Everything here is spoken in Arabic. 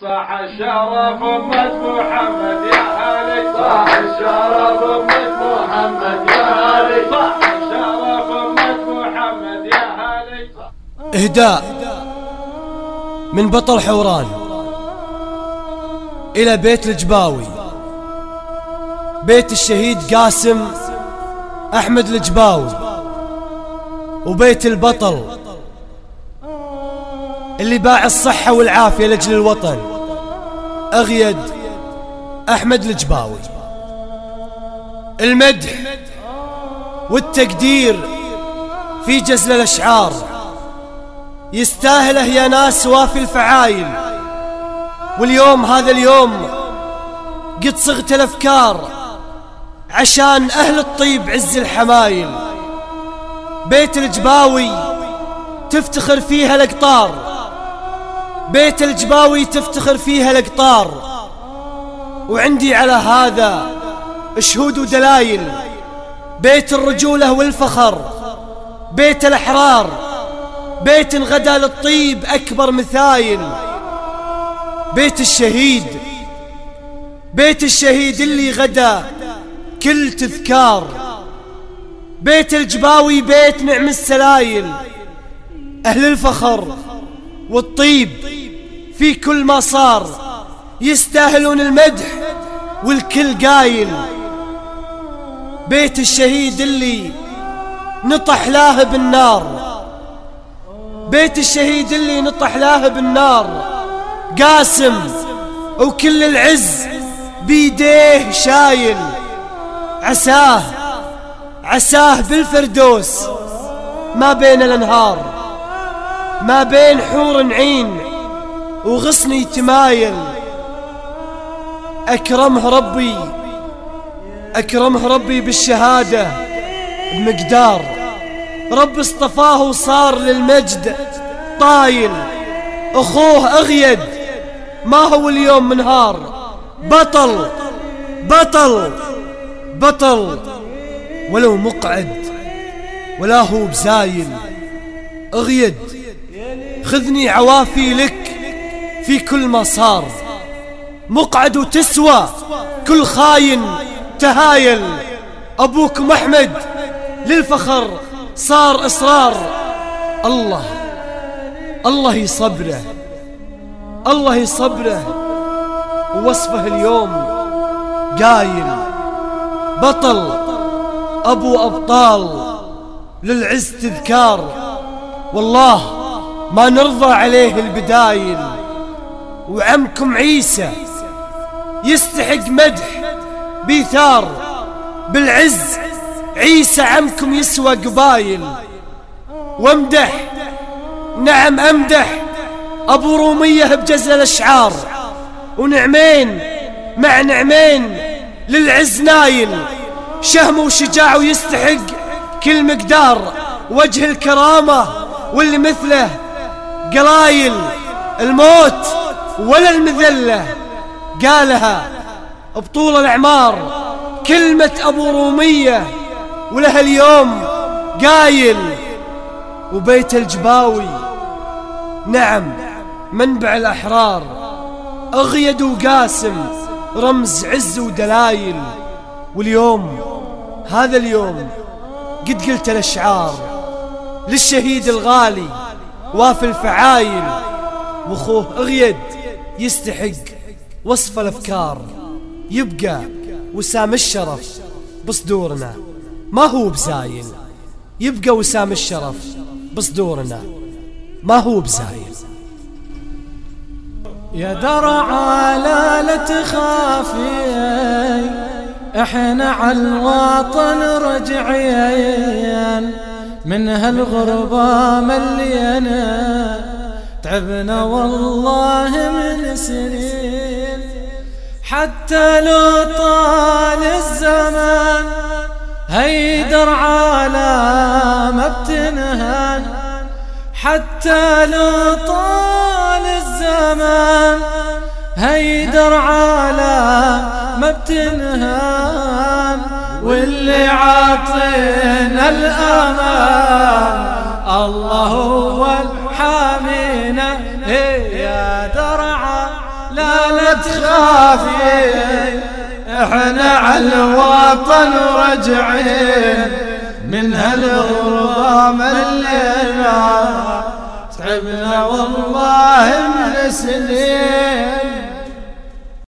صاح الشرف أمة محمد يا علي، صاح الشرف أمة محمد يا علي، صاح الشرف أمة محمد يا علي. إهداء من بطل حوران إلى بيت الجباوي، بيت الشهيد قاسم أحمد الجباوي، وبيت البطل اللي باع الصحة والعافية لأجل الوطن، أغيد أحمد الجباوي. المدح والتقدير في جزل الأشعار يستاهله يا ناس وافي الفعايل، واليوم هذا اليوم قد صغت الأفكار عشان أهل الطيب عز الحمايل. بيت الجباوي تفتخر فيها الأقطار، بيت الجباوي تفتخر فيها الأقطار، وعندي على هذا شهود ودلايل. بيت الرجولة والفخر، بيت الأحرار، بيت غدا للطيب أكبر مثايل. بيت الشهيد، بيت الشهيد اللي غدا كل تذكار. بيت الجباوي بيت نعم السلايل، أهل الفخر والطيب في كل ما صار يستاهلون المدح والكل قايل. بيت الشهيد اللي نطح لاه بالنار، بيت الشهيد اللي نطح لاه بالنار، قاسم وكل العز بيديه شايل. عساه عساه بالفردوس ما بين الأنهار، ما بين حور عين وغصن تمايل. أكرمه ربي، أكرمه ربي بالشهادة بمقدار، رب اصطفاه وصار للمجد طايل. أخوه أغيد ما هو اليوم منهار، بطل بطل بطل ولو مقعد ولا هو بزايل. أغيد خذني عوافي لك في كل ما صار، مقعد وتسوى كل خاين تهايل. أبوكم أحمد للفخر صار إصرار، الله الله يصبره، الله يصبره. ووصفه اليوم قايل، بطل أبو أبطال للعز تذكار، والله ما نرضى عليه البدايل. وعمكم عيسى يستحق مدح بيثار، بالعز عيسى عمكم يسوى قبايل. وامدح نعم أمدح أبو رومية بجزل الأشعار، ونعمين مع نعمين للعز نايل. شهم وشجاع ويستحق كل مقدار، وجه الكرامة واللي مثله قلايل. الموت ولا المذلة قالها بطول الأعمار، كلمة أبو رومية ولها اليوم قايل. وبيت الجباوي نعم منبع الأحرار، أغيد وقاسم رمز عز ودلايل. واليوم هذا اليوم قد قلت الأشعار للشهيد الغالي وافي الفعايل، واخوه أغيد يستحق وصف الأفكار. يبقى وسام الشرف بصدورنا ما هو بزايل، يبقى وسام الشرف بصدورنا ما هو بزايل. يا درعا لا تخافي، احنا على الوطن رجعين، من هالغربة ملينا تعبنا والله من سنين. حتى لو طال الزمان هيدر على ما بتنهان، حتى لو طال الزمان هيدر على ما بتنهان. واللي عاطينا الأمان الله هو الحامينا. يا درعا لا تخافي احنا على الوطن راجعين من هالغربة ملينا تعبنا والله من سنين.